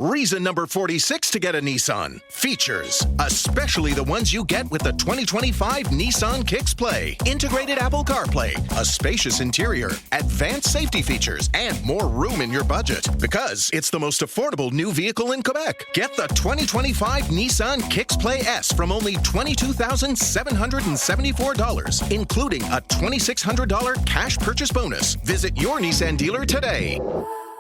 Reason number 46 to get a Nissan. Features, especially the ones you get with the 2025 Nissan Kicks Play. Integrated Apple CarPlay, a spacious interior, advanced safety features, and more room in your budget. Because it's the most affordable new vehicle in Quebec. Get the 2025 Nissan Kicks Play S from only $22,774, including a $2,600 cash purchase bonus. Visit your Nissan dealer today.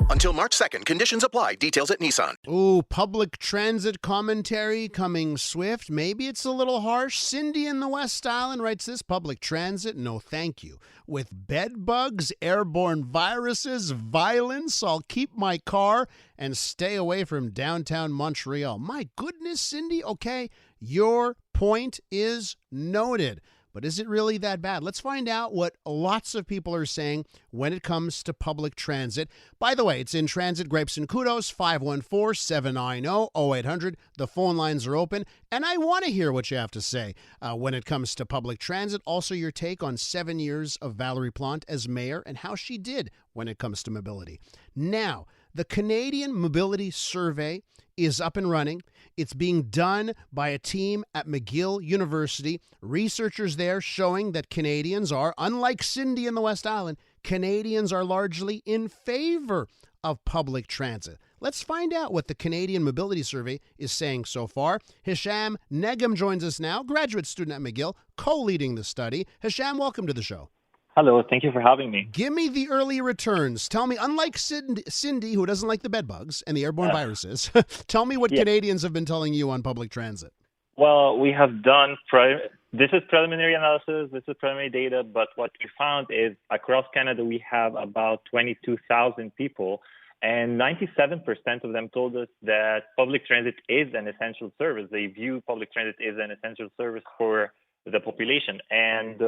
Until March 2nd, conditions apply. Details at Nissan. Ooh, public transit commentary coming swift. Maybe it's a little harsh. Cindy in the West Island writes this: public transit, no thank you. With bed bugs, airborne viruses, violence, I'll keep my car and stay away from downtown Montreal. My goodness, Cindy. Okay, your point is noted. But is it really that bad? Let's find out what lots of people are saying when it comes to public transit. By the way, it's in Transit Grapes and Kudos, 514-790-0800. The phone lines are open, and I want to hear what you have to say when it comes to public transit. Also, your take on 7 years of Valerie Plante as mayor and how she did when it comes to mobility. Now, the Canadian Mobility Survey is up and running. It's being done by a team at McGill University. Researchers there showing that Canadians are, unlike Cindy in the West Island, Canadians are largely in favor of public transit. Let's find out what the Canadian Mobility Survey is saying so far. Hisham Negm joins us now, graduate student at McGill, co-leading the study. Hisham, welcome to the show. Hello, thank you for having me. Give me the early returns. Tell me, unlike Cindy, who doesn't like the bed bugs and the airborne viruses, tell me what Canadians have been telling you on public transit. Well, we have done, this is preliminary analysis, this is preliminary data, but what we found is across Canada we have about 22,000 people, and 97% of them told us that public transit is an essential service. They view public transit as an essential service for the population. And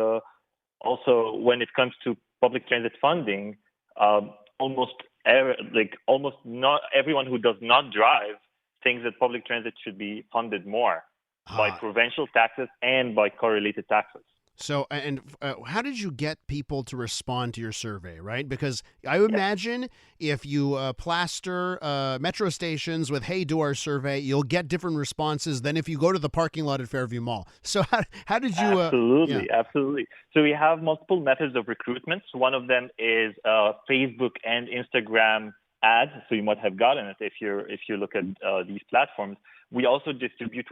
also, when it comes to public transit funding, almost not everyone who does not drive thinks that public transit should be funded more by provincial taxes and by correlated taxes. So, and how did you get people to respond to your survey, right? Because I would imagine if you plaster metro stations with, hey, do our survey, you'll get different responses than if you go to the parking lot at Fairview Mall. So how did you... Absolutely. So we have multiple methods of recruitment. One of them is Facebook and Instagram ads. So you might have gotten it if you look at these platforms. We also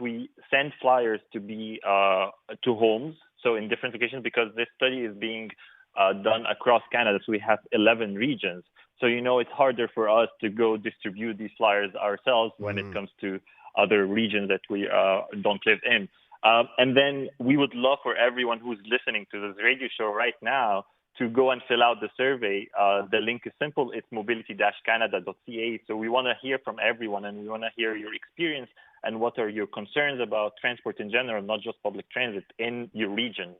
we send flyers to homes. So in different locations, because this study is being done across Canada, so we have 11 regions. So, it's harder for us to go distribute these flyers ourselves when it comes to other regions that we don't live in. And then we would love for everyone who's listening to this radio show right now to go and fill out the survey. The link is simple. It's mobility-canada.ca. So we want to hear from everyone, and we want to hear your experience and what are your concerns about transport in general, not just public transit in your region.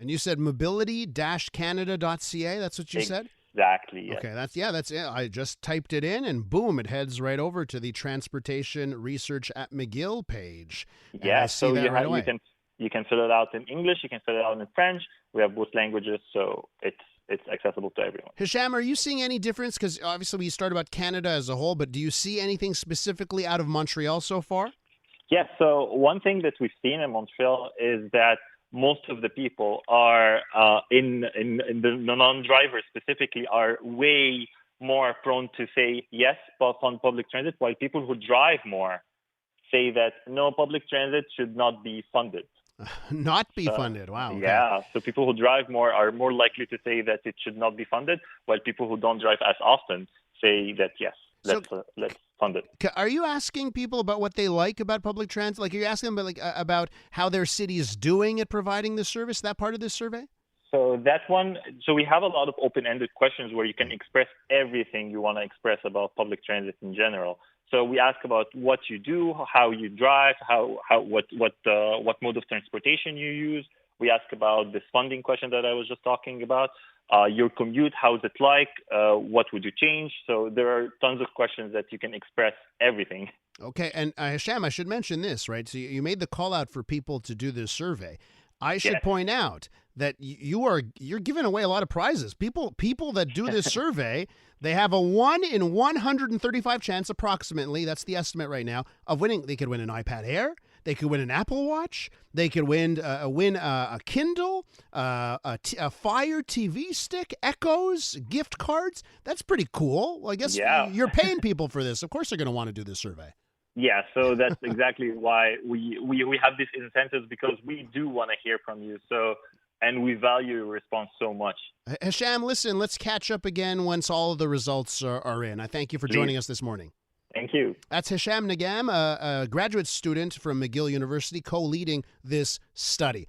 And you said mobility-canada.ca. That's what you said? Exactly. Yes. Okay, that's it. I just typed it in, and boom, it heads right over to the Transportation Research at McGill page. Yeah, so you can fill it out in English, you can fill it out in French. We have both languages, so it's accessible to everyone. Hisham, are you seeing any difference? Because obviously we started about Canada as a whole, but do you see anything specifically out of Montreal so far? Yes. So one thing that we've seen in Montreal is that most of the people are in the non-drivers specifically are way more prone to say yes, but on public transit, while people who drive more say that no, public transit should not be funded. Not be funded. Wow. Okay. Yeah. So people who drive more are more likely to say that it should not be funded, while people who don't drive as often say that yes, let's fund it. Are you asking people about what they like about public transit? Like, are you asking them about how their city is doing at providing this service? That part of this survey? So that one. So we have a lot of open-ended questions where you can express everything you want to express about public transit in general. So we ask about what you do, how you drive, what mode of transportation you use. We ask about this funding question that I was just talking about. Your commute, how's it like? What would you change? So there are tons of questions that you can express everything. Okay, and Hisham, I should mention this, right? So you made the call out for people to do this survey. I should point out that you're giving away a lot of prizes. People that do this survey, they have a 1 in 135 chance, approximately, that's the estimate right now, of winning. They could win an iPad Air. They could win an Apple Watch. They could win a Kindle, a Fire TV stick, Echoes, gift cards. That's pretty cool. Well, I guess you're paying people for this. Of course they're going to want to do this survey. Yeah, so that's exactly why we have these incentives, because we do want to hear from you. So, and we value your response so much. Hisham, listen, let's catch up again once all of the results are in. I thank you for joining us this morning. Thank you. That's Hisham Negm, a graduate student from McGill University, co-leading this study.